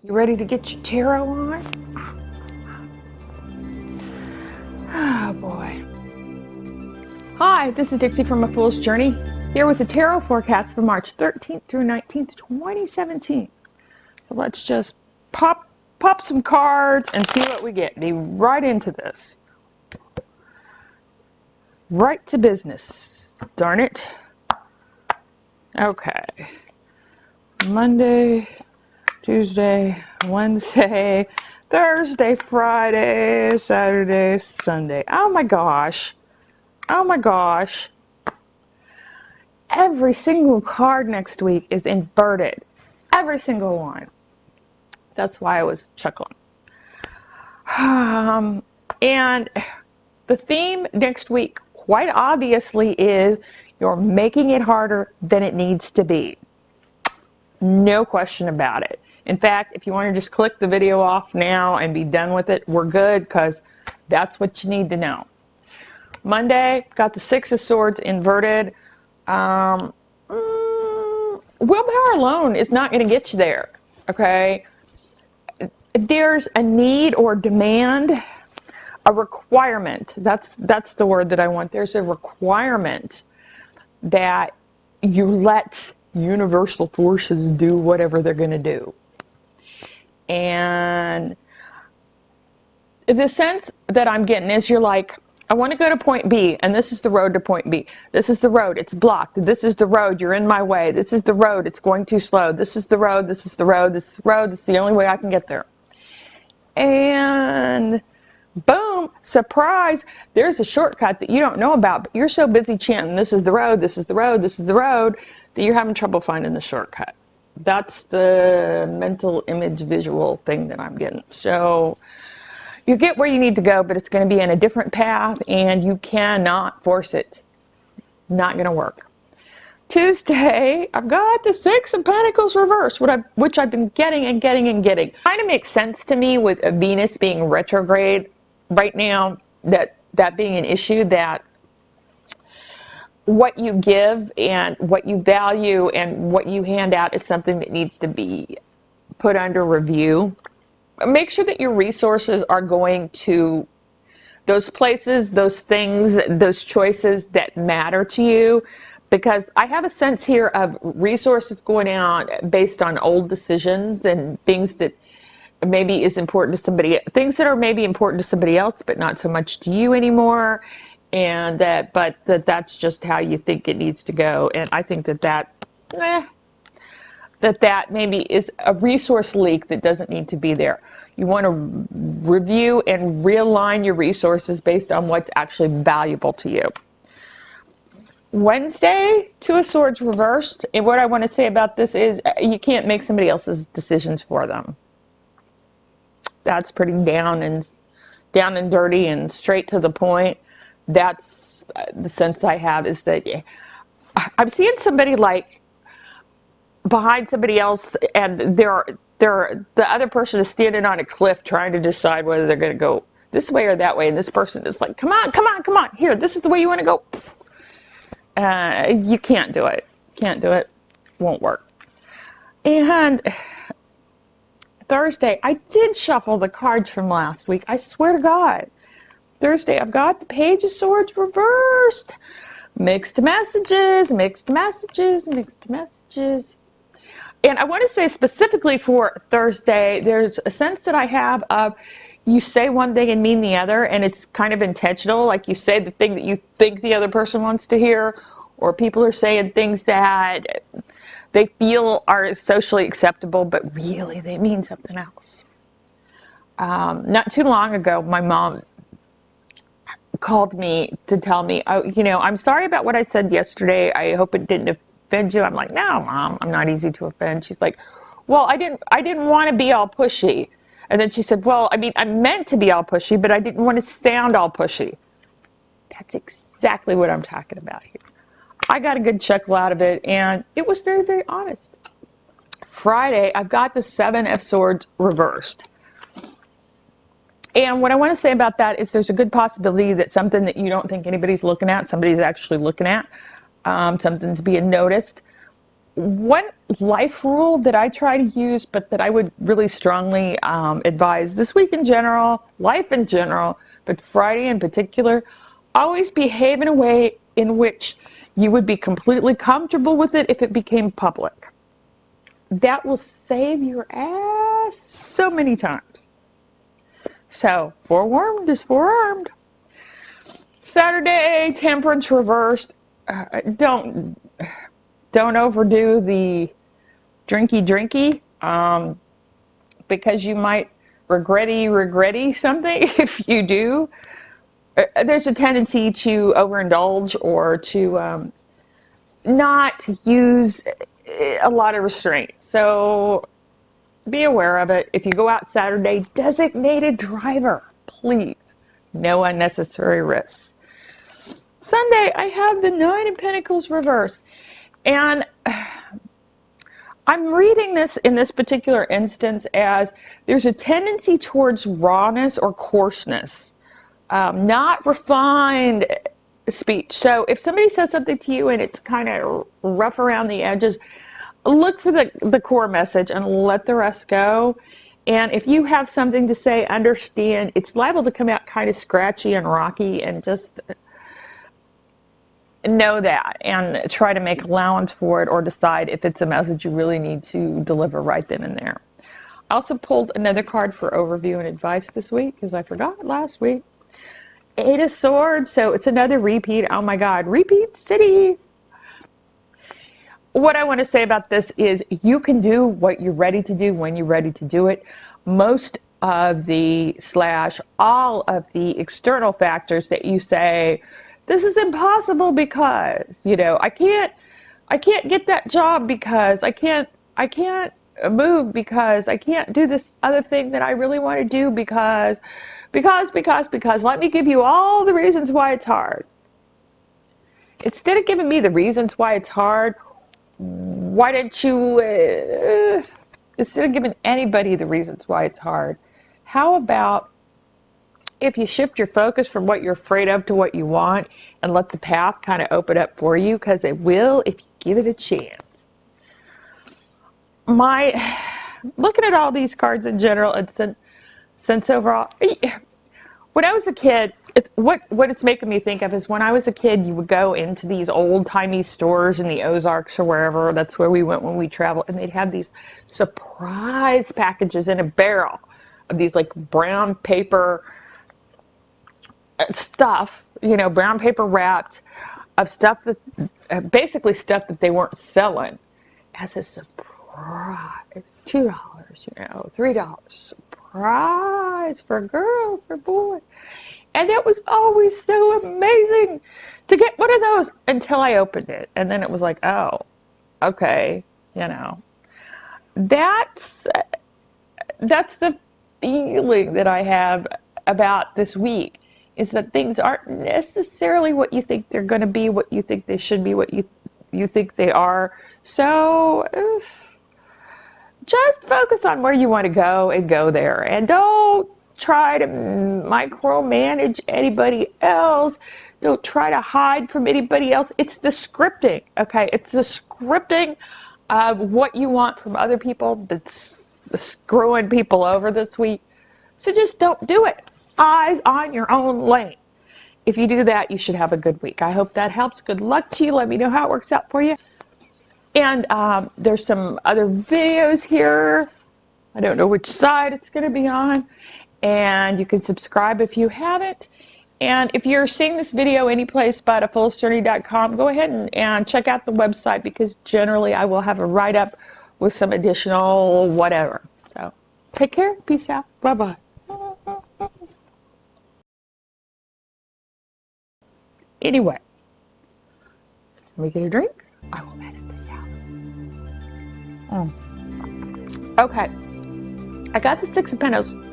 You ready to get your tarot on? Oh boy. Hi, this is Dixie from A Fool's Journey, here with the tarot forecast for March 13th through 19th, 2017. So let's just pop some cards and see what we get. Be right into this. Right to business. Darn it. Okay. Monday, Tuesday, Wednesday, Thursday, Friday, Saturday, Sunday. Oh my gosh. Oh my gosh. Every single card next week is inverted. Every single one. That's why I was chuckling. And the theme next week, quite obviously, is you're making it harder than it needs to be. No question about it. In fact, if you want to just click the video off now and be done with it, we're good, because that's what you need to know. Monday, got the Six of Swords inverted. Willpower alone is not going to get you there, okay? There's a need or demand, a requirement. That's the word that I want. There's a requirement that you let universal forces do whatever they're going to do. And the sense that I'm getting is you're like, I want to go to point B, and this is the road to point B. This is the road, it's blocked. This is the road, you're in my way. This is the road, it's going too slow. This is the road, this is the road, this is the road, this is the only way I can get there. And boom, surprise, there's a shortcut that you don't know about, but you're so busy chanting, this is the road, this is the road, this is the road, that you're having trouble finding the shortcut. That's the mental image visual thing that I'm getting. So you get where you need to go, but it's going to be in a different path, and you cannot force it. Not going to work. Tuesday, I've got the Six of Pentacles reversed, which I've been getting and getting and getting. Kind of makes sense to me with Venus being retrograde right now, that being an issue, that what you give and what you value and what you hand out is something that needs to be put under review. Make sure that your resources are going to those places, those things, those choices that matter to you, because I have a sense here of resources going out based on old decisions and things that maybe is important to somebody, things that are maybe important to somebody else but not so much to you anymore. And that's just how you think it needs to go. And I think that maybe is a resource leak that doesn't need to be there. You want to review and realign your resources based on what's actually valuable to you. Wednesday, Two of Swords reversed. And what I want to say about this is you can't make somebody else's decisions for them. That's pretty down and dirty and straight to the point. That's the sense I have, is that I'm seeing somebody like behind somebody else, and the other person is standing on a cliff trying to decide whether they're going to go this way or that way, and this person is like, come on, here, this is the way you want to go. You can't do it. Won't work. And Thursday, I did shuffle the cards from last week, I swear to God. Thursday, I've got the Page of Swords reversed. Mixed messages. And I want to say specifically for Thursday, there's a sense that I have of you say one thing and mean the other, and it's kind of intentional. Like you say the thing that you think the other person wants to hear, or people are saying things that they feel are socially acceptable, but really they mean something else. Not too long ago, my mom called me to tell me, oh, I'm sorry about what I said yesterday. I hope it didn't offend you. I'm like, no, Mom, I'm not easy to offend. She's like, well, I didn't want to be all pushy. And then she said, well, I meant to be all pushy, but I didn't want to sound all pushy. That's exactly what I'm talking about here. I got a good chuckle out of it, and it was very, very honest. Friday, I've got the Seven of Swords reversed. And what I want to say about that is there's a good possibility that something that you don't think anybody's looking at, somebody's actually looking at. Something's being noticed. one life rule that I try to use, but that I would really strongly advise this week in general, life in general, but Friday in particular, always behave in a way in which you would be completely comfortable with it if it became public. That will save your ass so many times. So, forewarned is forearmed. Saturday, temperance reversed. Don't overdo the drinky, because you might regretty something if you do. There's a tendency to overindulge or to not use a lot of restraint. So be aware of it. If you go out Saturday, designated driver, please. No unnecessary risks. Sunday, I have the Nine of Pentacles reversed. And I'm reading this in this particular instance as there's a tendency towards rawness or coarseness, not refined speech. So if somebody says something to you and it's kind of rough around the edges, look for the core message and let the rest go. And if you have something to say, understand it's liable to come out kind of scratchy and rocky, and just know that and try to make allowance for it, or decide if it's a message you really need to deliver right then and there. I also pulled another card for overview and advice this week because I forgot last week. Eight of Swords, so it's another repeat. Oh my God, repeat city. What I want to say about this is you can do what you're ready to do when you're ready to do it. Most of the / all of the external factors that you say, this is impossible because, I can't get that job because I can't move because I can't do this other thing that I really want to do because let me give you all the reasons why it's hard. Instead of giving me the reasons why it's hard, why don't you, instead of giving anybody the reasons why it's hard, how about if you shift your focus from what you're afraid of to what you want and let the path kind of open up for you, because it will if you give it a chance. Looking at all these cards in general and sense overall, when I was a kid, what it's making me think of is when I was a kid, you would go into these old-timey stores in the Ozarks or wherever, that's where we went when we traveled, and they'd have these surprise packages in a barrel of these like brown paper stuff, brown paper wrapped, of stuff that, basically stuff that they weren't selling, as a surprise. $2, $3, surprise for a girl, for a boy. And it was always so amazing to get one of those until I opened it. And then it was like, oh, okay, That's the feeling that I have about this week, is that things aren't necessarily what you think they're going to be, what you think they should be, what you think they are. So just focus on where you want to go and go there. And don't try to micromanage anybody else. Don't try to hide from anybody else. It's the scripting, okay? It's the scripting of what you want from other people that's screwing people over this week. So just don't do it. Eyes on your own lane. If you do that, you should have a good week. I hope that helps. Good luck to you. Let me know how it works out for you. And there's some other videos here. I don't know which side it's going to be on. And you can subscribe if you haven't. And if you're seeing this video anyplace but a foolsjourney.com, go ahead and check out the website, because generally I will have a write-up with some additional whatever. So take care. Peace out. Bye-bye. Anyway, let me get a drink. I will edit this out. Okay. I got the Six of Pentacles.